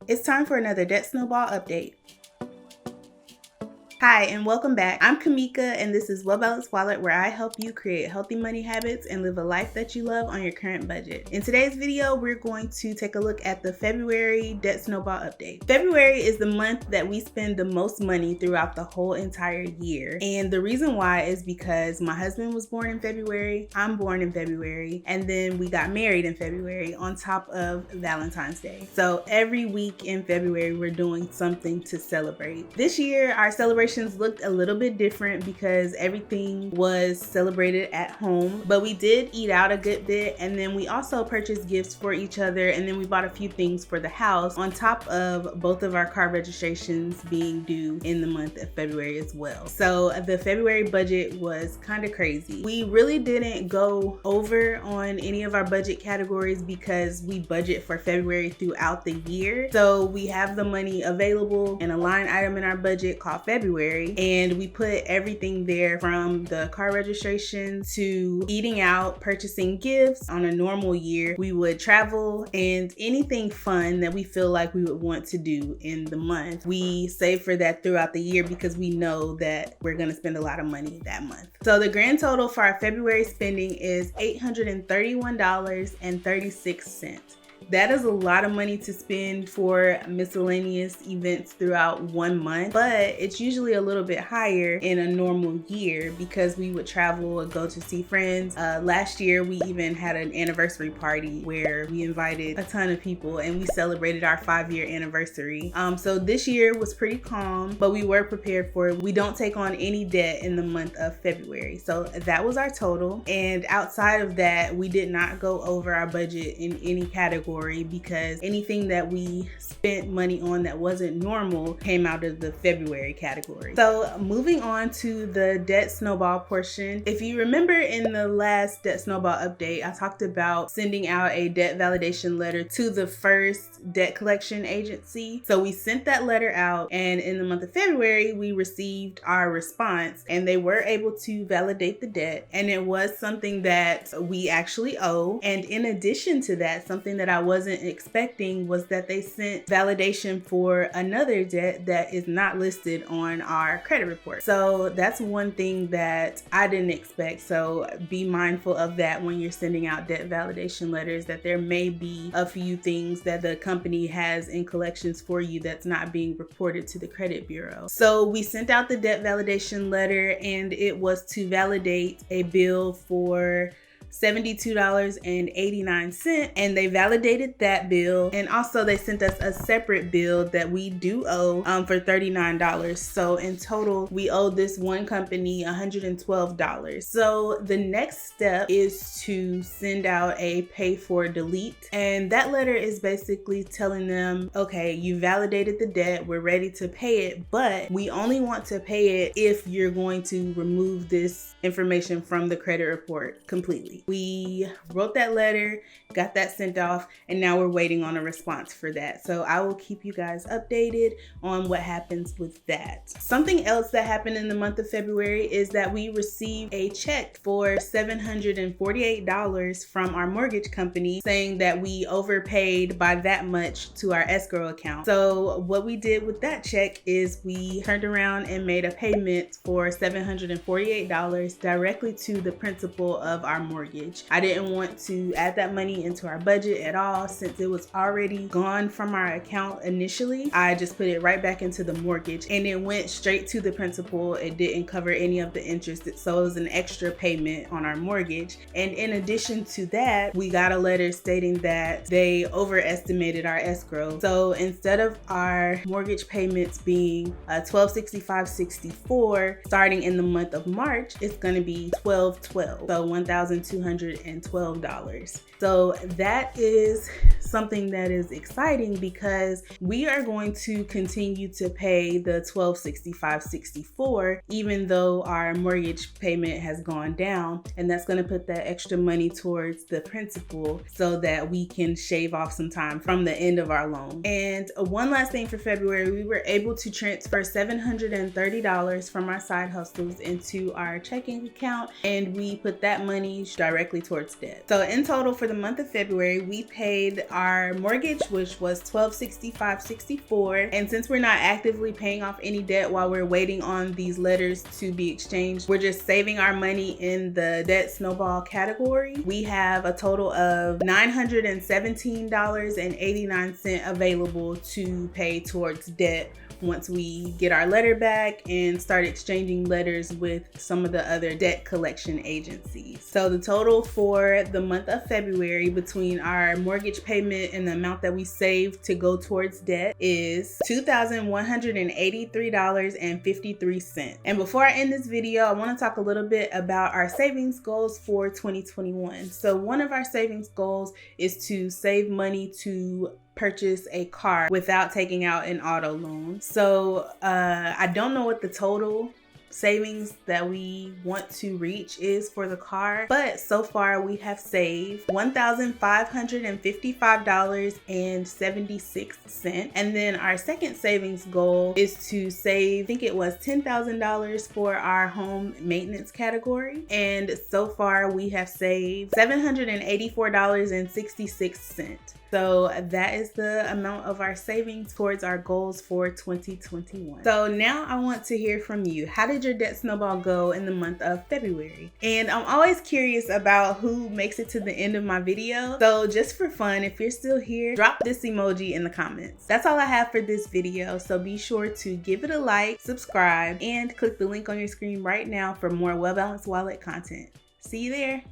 It's time for another Debt Snowball update. Hi, and welcome back. I'm Kamika, and this is Well Balanced Wallet, where I help you create healthy money habits and live a life that you love on your current budget. In today's video, we're going to take a look at the February Debt Snowball update. February is the month that we spend the most money throughout the whole entire year. And the reason why is because my husband was born in February, I'm born in February, and then we got married in February on top of Valentine's Day. So every week in February, we're doing something to celebrate. This year, our celebrations looked a little bit different because everything was celebrated at home, but we did eat out a good bit, and then we also purchased gifts for each other, and then we bought a few things for the house on top of both of our car registrations being due in the month of February as well. So the February budget was kind of crazy. We really didn't go over on any of our budget categories because we budget for February throughout the year. So we have the money available in a line item in our budget called February, and we put everything there from the car registration to eating out, purchasing gifts. On a normal year, we would travel and anything fun that we feel like we would want to do in the month. We save for that throughout the year because we know that we're going to spend a lot of money that month. So the grand total for our February spending is $831.36. That is a lot of money to spend for miscellaneous events throughout one month, but it's usually a little bit higher in a normal year because we would travel and go to see friends. Last year, we even had an anniversary party where we invited a ton of people and we celebrated our 5-year anniversary. So this year was pretty calm, but we were prepared for it. We don't take on any debt in the month of February. So that was our total. And outside of that, we did not go over our budget in any category because anything that we spent money on that wasn't normal came out of the February category. So moving on to the Debt Snowball portion. If you remember in the last Debt Snowball update, I talked about sending out a debt validation letter to the first debt collection agency. So we sent that letter out, and in the month of February, we received our response, and they were able to validate the debt, and it was something that we actually owe. And in addition to that, something that I wasn't expecting was that they sent validation for another debt that is not listed on our credit report. So that's one thing that I didn't expect. So be mindful of that when you're sending out debt validation letters, that there may be a few things that the company has in collections for you that's not being reported to the credit bureau. So we sent out the debt validation letter, and it was to validate a bill for $72.89, and they validated that bill, and also they sent us a separate bill that we do owe for $39. So in total, we owe this one company $112. So the next step is to send out a pay for delete, and that letter is basically telling them, okay, you validated the debt, we're ready to pay it, but we only want to pay it if you're going to remove this information from the credit report completely. We wrote that letter, got that sent off, and now we're waiting on a response for that. So I will keep you guys updated on what happens with that. Something else that happened in the month of February is that we received a check for $748 from our mortgage company saying that we overpaid by that much to our escrow account. So what we did with that check is we turned around and made a payment for $748 directly to the principal of our mortgage. I didn't want to add that money into our budget at all since it was already gone from our account initially. I just put it right back into the mortgage, and it went straight to the principal. It didn't cover any of the interest, so it was an extra payment on our mortgage. And in addition to that, we got a letter stating that they overestimated our escrow. So instead of our mortgage payments being $1,265.64 starting in the month of March, it's going to be $1,212, so $1,212. So that is something that is exciting because we are going to continue to pay the $1,265.64 even though our mortgage payment has gone down, and that's going to put that extra money towards the principal so that we can shave off some time from the end of our loan. And one last thing for February, we were able to transfer $730 from our side hustles into our checking account, and we put that money directly towards debt. So in total for the month of February, we paid our mortgage, which was $1,265.64. And since we're not actively paying off any debt while we're waiting on these letters to be exchanged, we're just saving our money in the Debt Snowball category. We have a total of $917.89 available to pay towards debt once we get our letter back and start exchanging letters with some of the other debt collection agencies. So the total for the month of February between our mortgage payment and the amount that we saved to go towards debt is $2,183.53. And before I end this video, I want to talk a little bit about our savings goals for 2021. So one of our savings goals is to save money to purchase a car without taking out an auto loan. So I don't know what the total savings that we want to reach is for the car, but so far we have saved $1,555.76. And then our second savings goal is to save, I think it was $10,000 for our home maintenance category, and so far we have saved $784.66. So that is the amount of our savings towards our goals for 2021. So now I want to hear from you. How did your debt snowball go in the month of February? And I'm always curious about who makes it to the end of my video. So just for fun, if you're still here, drop this emoji in the comments. That's all I have for this video. So be sure to give it a like, subscribe, and click the link on your screen right now for more Well Balanced Wallet content. See you there.